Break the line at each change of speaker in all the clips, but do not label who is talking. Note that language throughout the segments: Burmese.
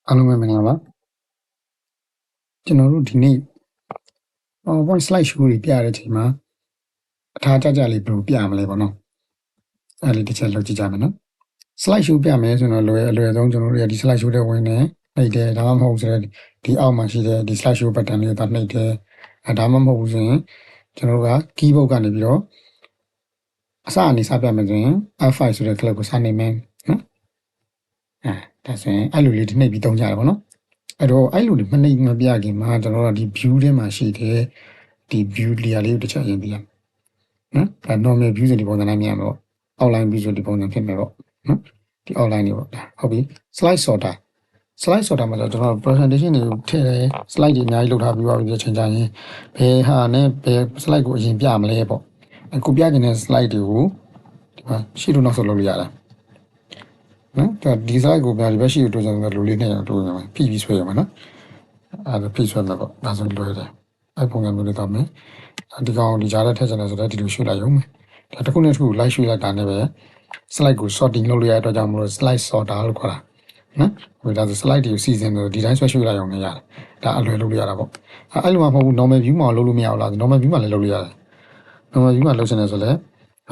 အားလုံးပဲမင်္ဂလာပါကျွန်တော်တို့ဒီနေ့point slide show တွေပြရတဲ့အချိန်မှာအထားကြကြလေးဘယ်လိုပြမလဲပေါ့နော်အဲ့လေးတစ်ချက်လောက်ကြည့်ကြမယ်နော် slide show ပြမယ်ဆိုတော့အလွယ်ဆုံးကျွန်တော်တို့ရဒီ slide show တွေဝင်နေနှိပ်တယ်ဒါမှမဟုတ်ဆိုတော့ဒီအောက်မှာရှိတဲ့ဒီ slide show button လေးကိုနှိပ်တယ်ဒါမှမဟုတ်ဘူးဆိုရင်ကျွန်တော်တို့က keyboard ကနေပြီးတော့အစအနေစပြမယ်ဆိုရင် F5 ဆိုတဲ့ click ကိုစနေမယ်နော်ဒါဆိုရင်အဲ့လိုလေးဒီနှိပ်ပြီးတုံးကြတယ်ပေါ့နော်အဲ့တော့အဲ့လိုမနှိပ်မပြခင်မှာကျွန်တော်တို့ဒီ view ထဲမှာရှိတဲ့ဒီ view layer လေးကိုတစ်ချက်ရင်ပြရနော်ဒါ normal view ဆိုဒီပုံစံနဲ့မြင်ရမှာပေါ့ outline view ဆိုဒီပုံစံဖြစ်မယ်ပေါ့နော်ဒီ outline တွေပေါ့ဒါဟုတ်ပြီ slide sorter မှာကျွန်တော် presentation တွေကိုထည့်တယ် slide တွေအများကြီးလုပ်ထားပြီးပါပြီချိန်ကြရင်ဘယ်ဟာနဲ့ဘယ် slide ကိုအရင်ပြမလဲပေါ့အခုပြခြင်းတဲ့ slide တွေကိုဒီမှာရှေ့တို့နောက်ဆုတ်လုပ်လို့ရတာနော်ဒီ slide ကိုပြဒီဘက်ရှိတို့ဆိုတော့လူလေးနဲ့တို့ရမှာဖိပြီးဆွဲရမှာနော်အဲ့ဒါဖိဆွဲမှာပေါ့ဒါဆိုလွယ်တယ်အဲ့ပုံစံမျိုးလေးတော့မယ်ဒီကောင်ဒီကြားထဲထည့်ချင်တယ်ဆိုတော့ဒီလိုရွှေ့လိုက်ရုံပဲဒါတစ်ခုနဲ့တစ်ခုလိုက်ရွှေ့လိုက်တာနဲ့ပဲ slide ကို sorting လုပ်လို့ရတဲ့အတွက်ကြောင့်မလို့ slide sorter လို့ခေါ်တာနော်ဟိုဒါဆို slide တွေကိုစီစဉ်လို့ဒီတိုင်းဆွဲရွှေ့လိုက်အောင်လည်းရတယ်ဒါအလွယ်လုပ်လို့ရတာပေါ့အဲ့လိုမှမဟုတ်ဘူး normal view မှာလုပ်လို့မရဘူးလား normal view မှာလည်းလုပ်လို့ရတယ် normal view မှာလုပ်ချင်တယ်ဆိုလည်း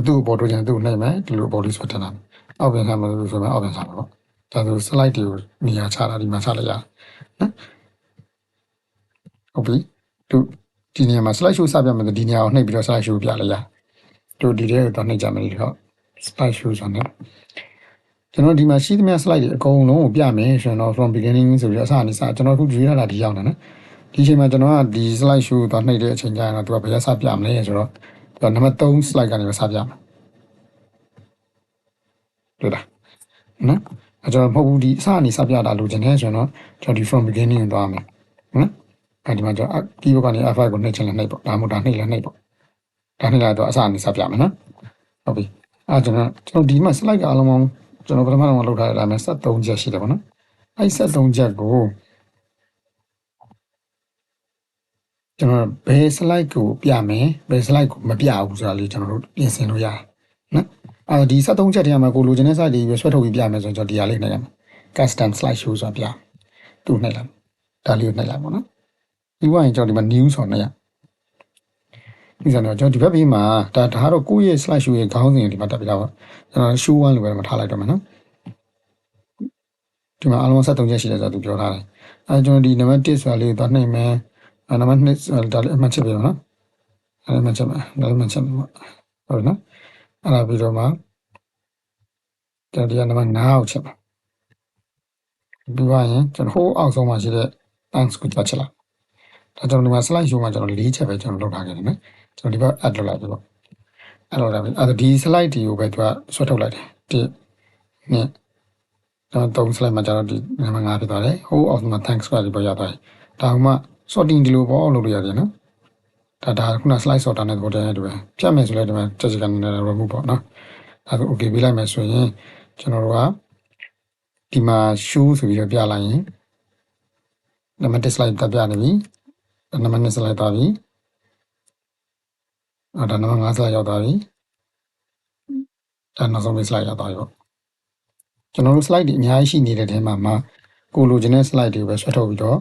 သူ့အပေါ်တို့ချင်သူ့နှိပ်မယ်ဒီလိုပေါ်လေးဆွဲတင်တာအောက်ပြန်ဆမ်းမလို့ဆိုမှအောက်ပြန်ဆမ်းမှာပေါ့ဒါဆို slide တွေကိုနေရာချတာဒီမှာချလိုက်ရနော်ဟုတ်ပြီဒီနေရာမှာ slide show စပြမယ်ဆိုဒီနေရာကိုနှိပ်ပြီးတော့ slide show ပြလိုက်ရတို့ဒီထဲကိုတော့နှိပ်ကြမယ်ဒီတော့ slide show ဆိုတော့ကျွန်တော်ဒီမှာရှိသမျှ slide တွေအကုန်လုံးကိုပြမယ်ဆိုရင်တော့ from beginning ဆိုပြီးအစအနေစကျွန်တော်အခုရွေးရတာဒီရောက်နေနော်ဒီအချိန်မှာကျွန်တော်ကဒီ slide show တော့နှိပ်တဲ့အချိန်ကျရင်တော့သူကဘယ်ရစပြမလဲဆိုတော့နံပါတ်3 slide ကနေပဲစပြမယ်တွေ့လားနော်ကျွန်တော်မဟုတ်ဘူးဒီအစအနေစပြတာလို့ကျွန်တော်ဆိုတော့ကျွန်တော်ဒီ from beginning ကိုသွားမယ်နော်အဲဒီမှာကျွန်တော် keyboard ကနေ F5 ကိုနှိပ်ချင်လည်းနှိပ်ပေါ့ဒါမှမဟုတ်ဒါနှိပ်လည်းနှိပ်ပေါ့ဒါနှိပ်လိုက်တော့အစအနေစပြမယ်နော်ဟုတ်ပြီကျွန်တော်ဒီမှာ slide ကအလုံးပေါင်းကျွန်တော်ပထမတော့လောက်ထားတဲ့အတိုင်း73ချက်ရှိတယ်ပေါ့နော်အဲဒီ73ချက်ကိုကျွန်တော်ဘယ် slide ကိုပြမယ်ဘယ် slide ကိုမပြဘူးဆိုတာလေးကျွန်တော်တို့ပြင်ဆင်လို့ရတယ်နော်ဒီ73ချက်ထဲမှာကိုလိုချင်တဲ့ slide တွေဆွဲထုတ်ပြီးပြမယ်ဆိုရင်ကျွန်တော်ဒီဟာလေးနှိပ်ရမယ် custom slide show ဆိုတာပြသူ့နှိပ်လိုက်ဒါလေးကိုနှိပ်လိုက်ပေါ့နော်ဒီဝိုင်းကျွန်တော်ဒီမှာ new ဆိုနှိပ်ရဒီဆိုတော့ကျွန်တော်ဒီဘက်ဘေးမှာဒါတော့ကိုယ့်ရဲ့ slide show ရဲ့ခေါင်းစဉ်ဒီမှာတက်ပြတာပေါ့ကျွန်တော် show 1လို့ပဲမထားလိုက်တော့မယ်နော်ဒီမှာအလုံး73ချက်ရှိတယ်ဆိုတော့သူပြောထားတယ်ကျွန်တော်ဒီနံပါတ်1ဆိုတာလေးကိုသွားနှိပ်မယ်နံပါတ်2ဒါလေးအမှတ်ချက်ပြပါနော်အဲ့ဒါမှတ်ချက်ပါဒါလေးမှတ်ချက်ပါဟုတ်နော်အဲ့ဒါပြီးတော့မှဒီကနံပါတ်9ကိုချက်ပါပြီးသွားရင်ကျွန်တော်ဟိုးအောက်ဆုံးမှာရှိတဲ့ thanks ကိုချက်လိုက်ဒါကျွန်တော်ဒီမှာ slide show မှာကျွန်တော်4ချက်ပဲကျွန်တော်လုပ်ထားခဲ့တယ်နော်ကျွန်တော်ဒီဘက် add လုပ်လိုက်ပြီပေါ့အဲ့တော့ဒီ slide တွေကိုပဲသူကဆွဲထုတ်လိုက်တယ်ဒီနှစ်တော့3 slide မှာကျတော့ဒီနံပါတ်5ဖြစ်သွားတယ်ဟိုးအောက်မှာ thanks ကဒီပေါ်ရသွားတယ်ဒါမှ sorting ဒီလိုပေါ့လုပ်လို့ရတယ်နော်ဒါခုန slide sorter နဲ့ပေါ်တယ်တူပဲဖြတ်မယ်ဆိုလဲဒီမှာတက်စီကနေ remove ပေါ့နော်ဒါဆို okay ပေးလိုက်မယ်ဆိုရင်ကျွန်တော်တို့ကဒီမှာ show ဆိုပြီးတော့ပြလိုက်ရင်နံပါတ်1 slide တက်ပြနေပြီနံပါတ်2 slide သွားပြီဒါနံပါတ်5 slide ရောက်သွားပြီဒါနောက်ဆုံး slide ရောက်သွားပြီပေါ့ကျွန်တော်တို့ slide တွေအများကြီးရှိနေတဲ့ထဲမှာကိုလိုချင်တဲ့ slide တွေကိုပဲဆွဲထုတ်ပြီးတော့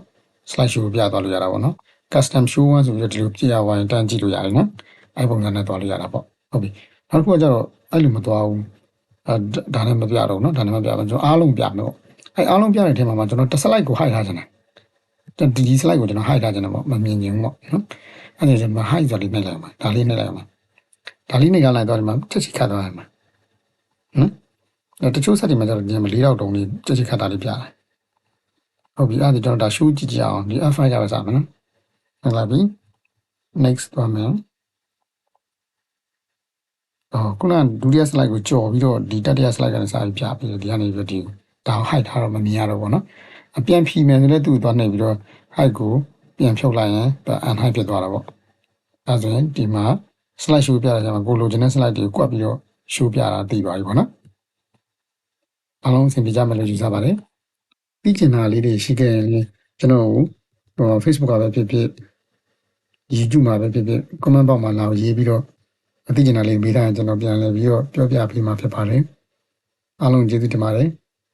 slide show ပြသွားလို့ရတာပေါ့နော် custom show 1ဆိုပြီးတော့ဒီလိုပြရဝိုင်းတန်းကြည့်လို့ရတယ်နော်အဲ့ပုံစံနဲ့သွားလို့ရတာပေါ့ဟုတ်ပြီနောက်တစ်ခုကကျတော့အဲ့လိုမသွားဘူးဒါနဲ့မပြတော့နော်ဒါနဲ့မပြဘူးကျွန်တော်အားလုံးပြမယ်ပေါ့အဲ့အားလုံးပြတဲ့ထဲမှာကျွန်တော်တစ် slide ကို hide ထားချင်တယ်ဒီ slide ကိုကျွန်တော် hide ထားချင်တယ်ပေါ့မမြင်ချင်ဘူးပေါ့နော်အဲ့ဒါကျွန်တော် hide ဆိုလေးနှိပ်လိုက်အောင်ဒါလေးနှိပ်လိုက်အောင်ဒါလေးနှိပ်လိုက်တော့ဒီမှာချက်ချခတ်သွားရမှာတချို့ set တွေမှာကျတော့ဒီမှာ4တောင်လေးချက်ချခတ်တာလေးပြတယ်ဟုတ်ပြီအဲ့ဒါကျွန်တော်ဒါ show ကြည့်ကြအောင်ဒီ F5 ရပါစမယ်နော်ဟုတ်လားပြီ next သွားမယ်ခုနဒုတိယ slide ကိုကြော်ပြီးတော့ဒီတတိယ slide ကနေစပြီးပြပြီးတော့ဒီကနေပြီးဒီဒါ hide ထားတော့မမြင်ရတော့ဘောနော်အပြန်ဖြီမယ်ဆိုလည်းသူ့သွားနေပြီးတော့ hide ကိုပြန်ဖြုတ်လိုက်ရင်ဒါ unhide ဖြစ်သွားတာပေါ့ဒါဆိုရင်ဒီမှာ slide show ပြရတဲ့မှာကိုလိုချင်တဲ့ slide တွေကိုကွက်ပြီးတော့ show ပြတာသိပါပြီပေါ့နော်အားလုံးအဆင်ပြေကြမယ်လို့ယူဆပါတယ်ပြီးကျင်တာလေးတွေရှိခဲ့ရင်ကျွန်တော် Facebook ကပဲဖြစ်ဖြစ် YouTube မှာပဲဖြစ်ဖြစ် comment box မှာလာရေးပြီးတော့အသိဉာဏ်လေးမေးထားရင်ကျွန်တော်ပြန်လည်ပြီးတော့ပြောပြပေးမှာဖြစ်ပါတယ်အားလုံးကျေးဇူးတင်ပါတယ်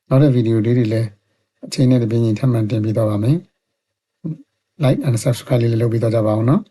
နောက်တဲ့ဗီဒီယိုလေးတွေလည်း အချိန်နဲ့တပြင်းချင်းထပ်မံတင်ပြတော့ပါမယ် like and subscribe လေးလုပ်ပြီးတော့ကြပါအောင်နော်